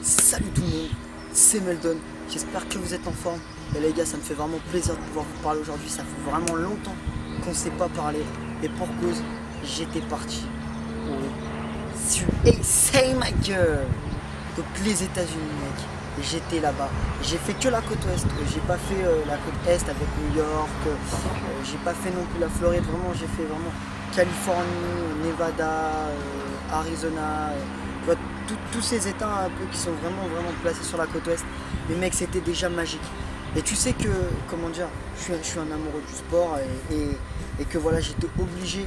Salut tout le monde, c'est Meldon, j'espère que vous êtes en forme. Et les gars, ça me fait vraiment plaisir de pouvoir vous parler aujourd'hui, ça fait vraiment longtemps qu'on ne s'est pas parlé. Et pour cause, j'étais parti sur USA ma gueule. Donc les États-Unis mec, et j'étais là-bas. J'ai fait que la côte ouest, j'ai pas fait la côte est avec New York, j'ai pas fait non plus la Floride, vraiment j'ai fait vraiment Californie, Nevada, Arizona, tu vois, tous ces états un peu qui sont vraiment placés sur la côte ouest. Mais mec, c'était déjà magique. Et tu sais que, comment dire, je suis un amoureux du sport et que voilà, j'étais obligé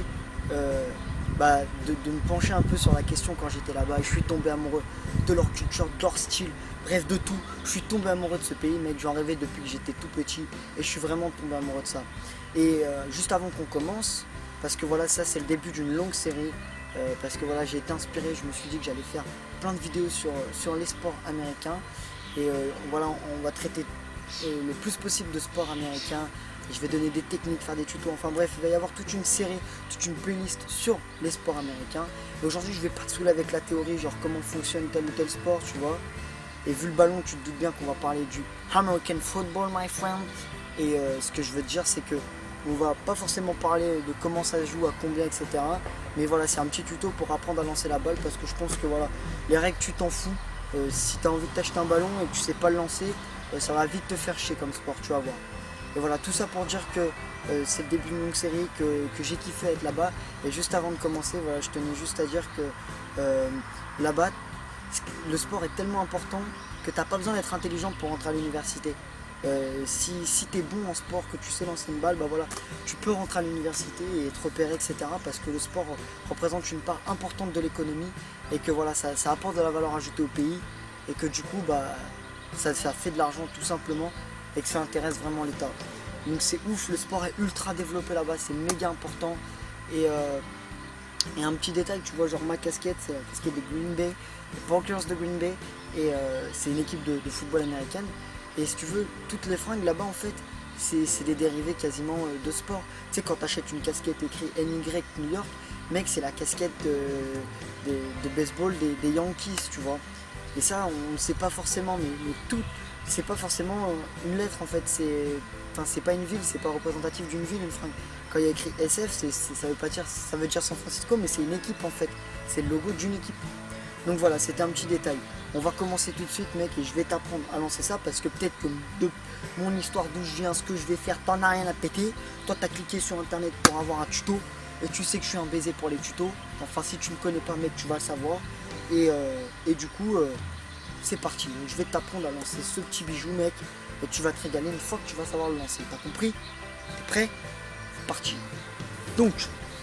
de me pencher un peu sur la question quand j'étais là-bas. Je suis tombé amoureux de leur culture, de leur style, bref de tout. Je suis tombé amoureux de ce pays, mec, j'en rêvais depuis que j'étais tout petit et je suis vraiment tombé amoureux de ça. Et juste avant qu'on commence, parce que voilà, ça c'est le début d'une longue série, parce que voilà, j'ai été inspiré, je me suis dit que j'allais faire plein de vidéos sur les sports américains. Et voilà, on va traiter le plus possible de sports américains. Et je vais donner des techniques, faire des tutos, enfin bref, il va y avoir toute une série, toute une playlist sur les sports américains. Et aujourd'hui, je vais pas te saouler avec la théorie, genre comment fonctionne tel ou tel sport, tu vois. Et vu le ballon, tu te doutes bien qu'on va parler du American Football, my friend. Et ce que je veux te dire, c'est que on va pas forcément parler de comment ça se joue, à combien, etc. Mais voilà, c'est un petit tuto pour apprendre à lancer la balle parce que je pense que voilà, les règles, tu t'en fous. Si tu as envie de t'acheter un ballon et que tu sais pas le lancer, ça va vite te faire chier comme sport, tu vas voir. Et voilà, tout ça pour dire que c'est le début d'une longue série, que j'ai kiffé être là-bas. Et juste avant de commencer, voilà, je tenais juste à dire que là-bas, le sport est tellement important que tu n'as pas besoin d'être intelligent pour rentrer à l'université. Si tu es bon en sport, que tu sais lancer une balle, bah voilà, tu peux rentrer à l'université et être repéré, etc. Parce que le sport représente une part importante de l'économie et que voilà, ça apporte de la valeur ajoutée au pays et que du coup, bah, ça fait de l'argent tout simplement et que ça intéresse vraiment l'État. Donc c'est ouf, le sport est ultra développé là-bas, c'est méga important. Et un petit détail, tu vois, genre ma casquette, c'est la casquette des Green Bay, les Packers de Green Bay, et c'est une équipe de football américaine. Et si tu veux, toutes les fringues là-bas, en fait, c'est des dérivés quasiment de sport. Tu sais, quand tu achètes une casquette écrite NY New York, mec, c'est la casquette de baseball des Yankees, tu vois. Et ça, on ne sait pas forcément, mais tout, c'est pas forcément une lettre, en fait. C'est pas une ville, c'est pas représentatif d'une ville, une fringue. Quand il y a écrit SF, ça veut dire San Francisco, mais c'est une équipe, en fait. C'est le logo d'une équipe. Donc voilà, c'était un petit détail. On va commencer tout de suite mec et je vais t'apprendre à lancer ça parce que peut-être que de mon histoire d'où je viens, ce que je vais faire, t'en as rien à péter. Toi t'as cliqué sur internet pour avoir un tuto et tu sais que je suis un baiser pour les tutos. Enfin si tu me connais pas mec, tu vas le savoir. Et du coup c'est parti. Donc, je vais t'apprendre à lancer ce petit bijou mec et tu vas te régaler une fois que tu vas savoir le lancer. T'as compris? T'es prêt? C'est parti. Donc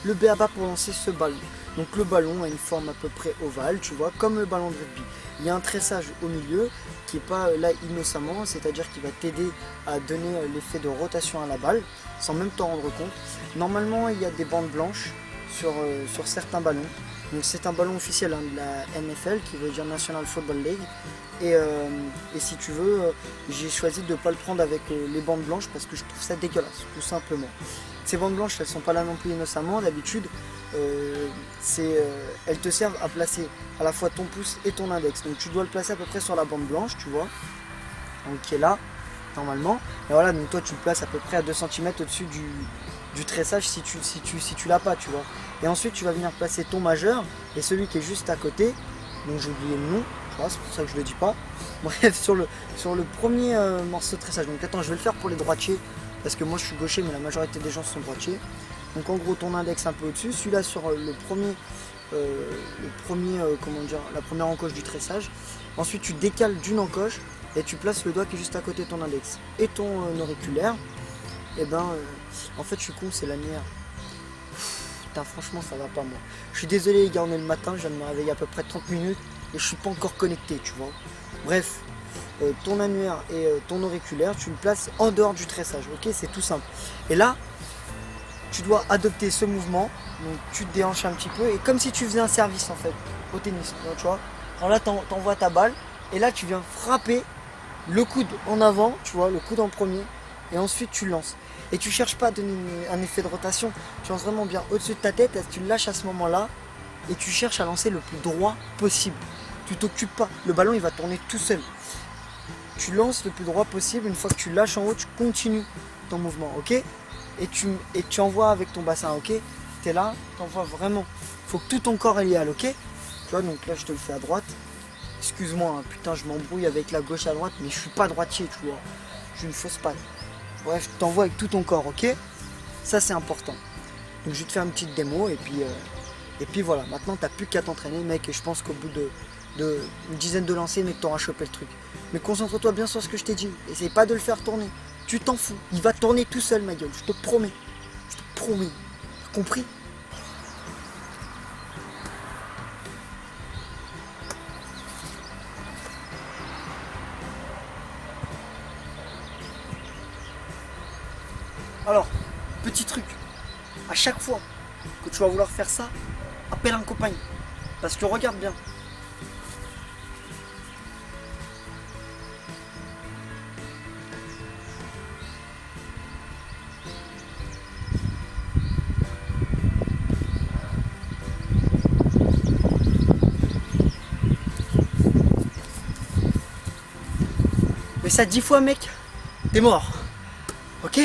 le b.a.-ba pour lancer ce ballon. Donc le ballon a une forme à peu près ovale, tu vois, comme le ballon de rugby. Il y a un tressage au milieu qui n'est pas là innocemment, c'est-à-dire qu'il va t'aider à donner l'effet de rotation à la balle, sans même t'en rendre compte. Normalement, il y a des bandes blanches sur certains ballons. Donc c'est un ballon officiel hein, de la NFL, qui veut dire National Football League. Et si tu veux, j'ai choisi de ne pas le prendre avec les bandes blanches parce que je trouve ça dégueulasse, tout simplement. Ces bandes blanches, elles sont pas là non plus innocemment. D'habitude, elles te servent à placer à la fois ton pouce et ton index. Donc tu dois le placer à peu près sur la bande blanche, tu vois, donc qui est là, normalement. Et voilà, donc toi tu le places à peu près à 2 cm au-dessus du tressage si tu l'as pas, tu vois. Et ensuite tu vas venir placer ton majeur et celui qui est juste à côté, donc j'ai oublié le nom, tu vois, c'est pour ça que je le dis pas. Bref, sur le premier morceau de tressage. Donc attends, je vais le faire pour les droitiers. Parce que moi je suis gaucher mais la majorité des gens sont droitiers. Donc en gros ton index un peu au-dessus, celui-là sur la première encoche du tressage. Ensuite tu décales d'une encoche et tu places le doigt qui est juste à côté de ton index. Et ton auriculaire, et en fait je suis con, c'est l'annuaire. Putain franchement ça va pas moi. Je suis désolé les gars, on est le matin, je viens de me réveiller à peu près 30 minutes et je suis pas encore connecté, tu vois. Bref. Ton annuaire et ton auriculaire, tu le places en dehors du tressage, ok, c'est tout simple. Et là, tu dois adopter ce mouvement, donc tu te déhanches un petit peu, et comme si tu faisais un service en fait, au tennis, tu vois. Alors là, t'envoies ta balle, et là, tu viens frapper le coude en avant, tu vois, le coude en premier, et ensuite tu lances. Et tu cherches pas à donner un effet de rotation, tu lances vraiment bien au-dessus de ta tête, tu le lâches à ce moment-là, et tu cherches à lancer le plus droit possible. Tu t'occupes pas. Le ballon, il va tourner tout seul. Tu lances le plus droit possible. Une fois que tu lâches en haut, tu continues ton mouvement, ok? Et tu envoies avec ton bassin, ok? Tu es là, tu envoies vraiment. Il faut que tout ton corps est lié, ok? Tu vois, donc là, je te le fais à droite. Excuse-moi, hein, putain, je m'embrouille avec la gauche à droite, mais je suis pas droitier, tu vois. Je suis une fausse patte. Bref, je t'envoie avec tout ton corps, ok? Ça, c'est important. Donc, je vais te faire une petite démo, et puis voilà. Maintenant, t'as plus qu'à t'entraîner, mec, et je pense qu'au bout de une dizaine de lancers, mec, t'auras chopé le truc. Mais concentre-toi bien sur ce que je t'ai dit. Essaye pas de le faire tourner. Tu t'en fous. Il va tourner tout seul, ma gueule. Je te promets. Je te promets. T'as compris? Alors, petit truc. À chaque fois que tu vas vouloir faire ça, appelle un copain. Parce que regarde bien. Mais ça 10 fois, mec, t'es mort. Ok?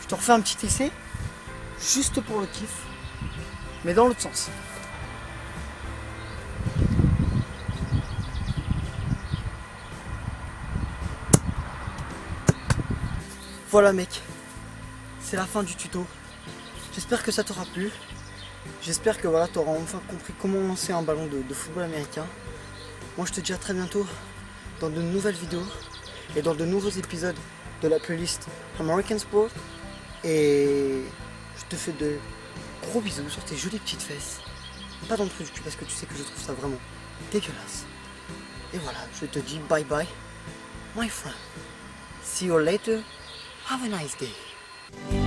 Je te refais un petit essai. Juste pour le kiff. Mais dans l'autre sens. Voilà, mec. C'est la fin du tuto. J'espère que ça t'aura plu. J'espère que voilà, tu auras enfin compris comment lancer un ballon de football américain. Moi, je te dis à très bientôt dans de nouvelles vidéos et dans de nouveaux épisodes de la playlist American Sport. Et je te fais de gros bisous sur tes jolies petites fesses. Pas dans le truc du cul parce que tu sais que je trouve ça vraiment dégueulasse. Et voilà, je te dis bye bye, my friend. See you later. Have a nice day.